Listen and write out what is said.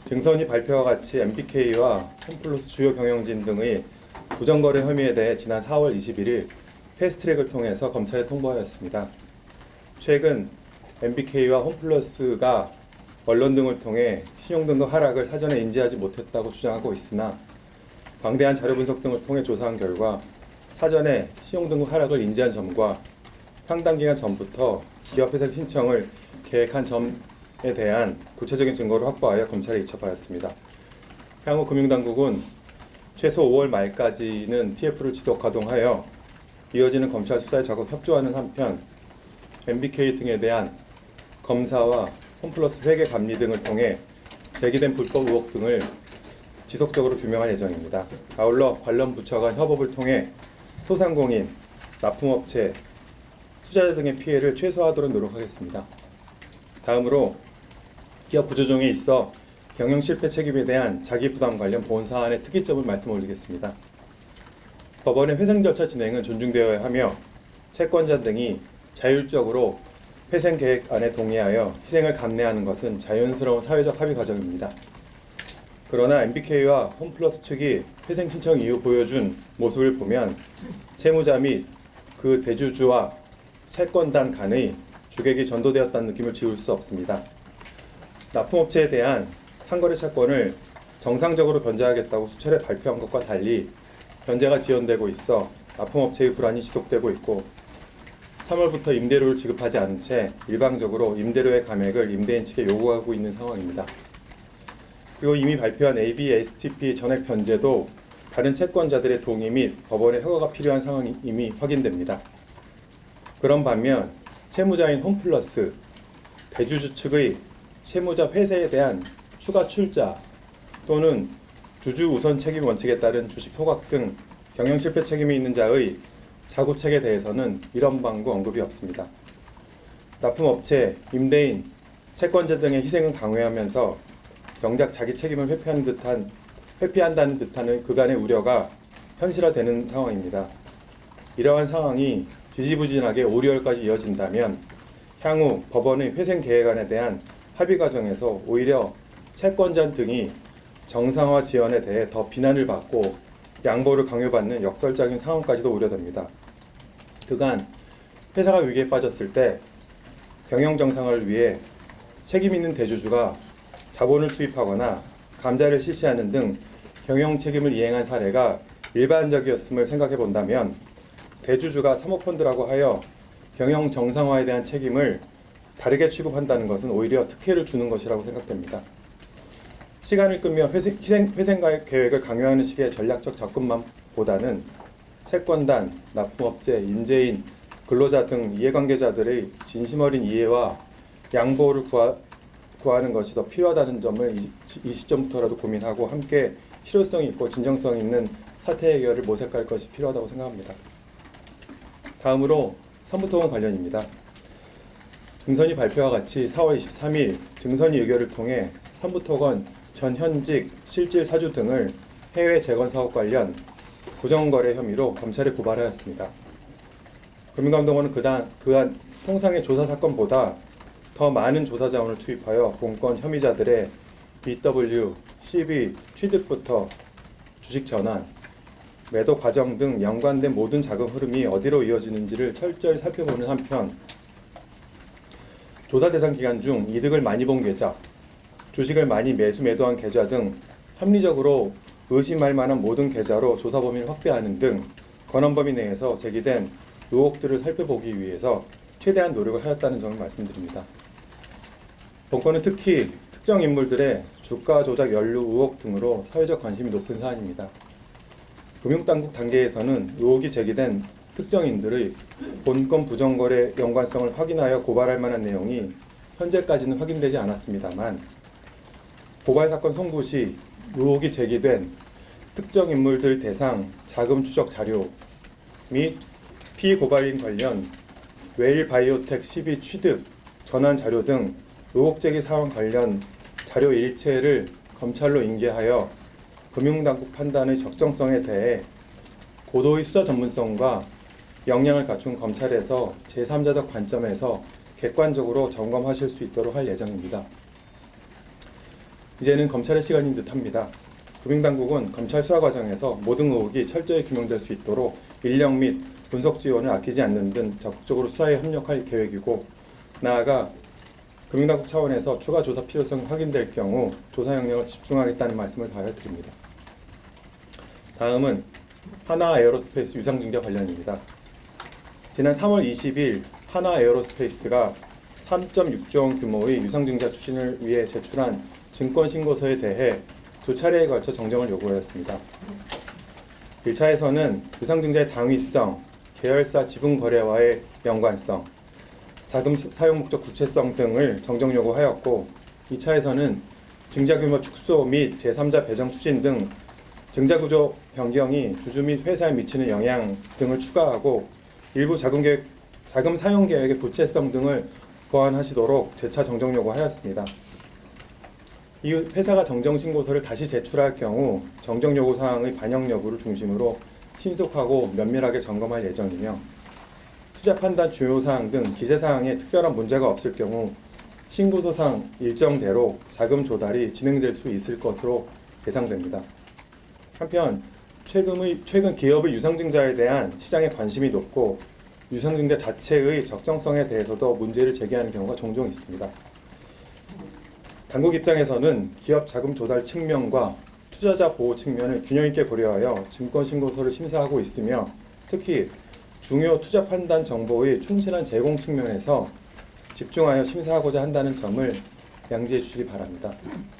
증선이 발표와 같이 MBK와 홈플러스 주요 경영진 등의 부정거래 혐의에 대해 지난 4월 21일 패스트트랙을 통해서 검찰에 통보하였습니다. 최근 MBK와 홈플러스가 언론 등을 통해 신용등급 하락을 사전에 인지하지 못했다고 주장하고 있으나 방대한 자료 분석 등을 통해 조사한 결과 사전에 신용등급 하락을 인지한 점과 상당 기간 전부터 기업 회색 신청을 계획한 점에 대한 구체적인 증거를 확보하여 검찰에 이첩하였습니다. 향후 금융당국은 최소 5월 말까지는 TF를 지속 가동하여 이어지는 검찰 수사에 적극 협조하는 한편 MBK 등에 대한 검사와 홈플러스 회계 감리 등을 통해 제기된 불법 의혹 등을 지속적으로 규명할 예정입니다. 아울러 관련 부처 간 협업을 통해 소상공인, 납품업체, 투자자 등의 피해를 최소화하도록 노력하겠습니다. 다음으로 기업 구조조정에 있어 경영 실패 책임에 대한 자기 부담 관련 보훈 사안의 특이점을 말씀 올리겠습니다. 법원의 회생 절차 진행은 존중되어야 하며 채권자 등이 자율적으로 회생 계획안에 동의하여 희생을 감내하는 것은 자연스러운 사회적 합의 과정입니다. 그러나 MBK와 홈플러스 측이 회생 신청 이후 보여준 모습을 보면 채무자 및 그 대주주와 채권단 간의 주객이 전도되었다는 느낌을 지울 수 없습니다. 납품업체에 대한 상거래 채권을 정상적으로 변제하겠다고 수차례 발표한 것과 달리 변제가 지연되고 있어 납품업체의 불안이 지속되고 있고 3월부터 임대료를 지급하지 않은 채 일방적으로 임대료의 감액을 임대인 측에 요구하고 있는 상황입니다. 그리고 이미 발표한 ABSTP 전액 변제도 다른 채권자들의 동의 및 법원의 허가가 필요한 상황이 이미 확인됩니다. 그런 반면 채무자인 홈플러스, 대주주 측의 채무자 회사에 대한 추가 출자 또는 주주 우선 책임 원칙에 따른 주식 소각 등 경영 실패 책임이 있는 자의 자구책에 대해서는 이런 방구 언급이 없습니다. 납품업체, 임대인, 채권자 등의 희생은 강요하면서 정작 자기 책임을 회피한다는 듯한 그간의 우려가 현실화되는 상황입니다. 이러한 상황이 지지부진하게 5개월까지 이어진다면 향후 법원의 회생 계획안에 대한 합의 과정에서 오히려 채권자 등이 정상화 지연에 대해 더 비난을 받고 양보를 강요받는 역설적인 상황까지도 우려됩니다. 그간 회사가 위기에 빠졌을 때 경영 정상화를 위해 책임 있는 대주주가 자본을 투입하거나 감자를 실시하는 등 경영 책임을 이행한 사례가 일반적이었음을 생각해 본다면 대주주가 사모펀드라고 하여 경영 정상화에 대한 책임을 다르게 취급한다는 것은 오히려 특혜를 주는 것이라고 생각됩니다. 시간을 끄며 회생 계획을 강요하는 식의 전략적 접근만보다는 채권단, 납품업체, 임대인, 근로자 등 이해관계자들의 진심 어린 이해와 양보를 구하는 것이 더 필요하다는 점을 이 시점부터라도 고민하고 함께 실효성 있고 진정성 있는 사태 해결을 모색할 것이 필요하다고 생각합니다. 다음으로 선부토건 관련입니다. 증선이 발표와 같이 4월 23일 증선이 의결을 통해 선부토건 전 현직 실질 사주 등을 해외 재건 사업 관련 부정거래 혐의로 검찰에 고발하였습니다. 금융감독원은 그한 통상의 조사 사건보다 더 많은 조사 자원을 투입하여 본건 혐의자들의 BW, CB 취득부터 주식 전환, 매도 과정 등 연관된 모든 자금 흐름이 어디로 이어지는지를 철저히 살펴보는 한편 조사 대상 기간 중 이득을 많이 본 계좌, 주식을 많이 매수한 계좌 등 합리적으로 의심할 만한 모든 계좌로 조사 범위를 확대하는 등 권한 범위 내에서 제기된 의혹들을 살펴보기 위해서 최대한 노력을 하였다는 점을 말씀드립니다. 본건은 특히 특정 인물들의 주가 조작 연루 의혹 등으로 사회적 관심이 높은 사안입니다. 금융당국 단계에서는 의혹이 제기된 특정인들의 본건 부정거래 연관성을 확인하여 고발할 만한 내용이 현재까지는 확인되지 않았습니다만 고발 사건 송부 시 의혹이 제기된 특정 인물들 대상 자금 추적 자료 및 피고발인 관련 웨일바이오텍 12 취득, 전환 자료 등 의혹 제기 사안 관련 자료 일체를 검찰로 인계하여 금융당국 판단의 적정성에 대해 고도의 수사 전문성과 역량을 갖춘 검찰에서 제3자적 관점에서 객관적으로 점검하실 수 있도록 할 예정입니다. 이제는 검찰의 시간인 듯합니다. 금융당국은 검찰 수사 과정에서 모든 의혹이 철저히 규명될 수 있도록 인력 및 분석 지원을 아끼지 않는 등 적극적으로 수사에 협력할 계획이고, 나아가 금융당국 차원에서 추가 조사 필요성이 확인될 경우 조사 역량을 집중하겠다는 말씀을 다해드립니다. 다음은 하나에어로스페이스 유상증자 관련입니다. 지난 3월 20일 하나에어로스페이스가 3.6조 원 규모의 유상증자 추진을 위해 제출한 증권신고서에 대해 두 차례에 걸쳐 정정을 요구하였습니다. 1차에서는 유상증자의 당위성, 계열사 지분 거래와의 연관성, 자금 사용 목적 구체성 등을 정정 요구하였고, 2차에서는 증자 규모 축소 및 제3자 배정 추진 등 증자 구조 변경이 주주 및 회사에 미치는 영향 등을 추가하고, 일부 자금 사용 계획의 구체성 등을 보완하시도록 재차 정정 요구하였습니다. 이후 회사가 정정 신고서를 다시 제출할 경우 정정 요구 사항의 반영 여부를 중심으로 신속하고 면밀하게 점검할 예정이며, 투자 판단 주요 사항 등 기재 사항에 특별한 문제가 없을 경우 신고서상 일정대로 자금 조달이 진행될 수 있을 것으로 예상됩니다. 한편 최근 기업의 유상증자에 대한 시장의 관심이 높고, 유상증자 자체의 적정성에 대해서도 문제를 제기하는 경우가 종종 있습니다. 당국 입장에서는 기업 자금 조달 측면과 투자자 보호 측면을 균형 있게 고려하여 증권 신고서를 심사하고 있으며, 특히 중요 투자 판단 정보의 충실한 제공 측면에서 집중하여 심사하고자 한다는 점을 양지해 주시기 바랍니다.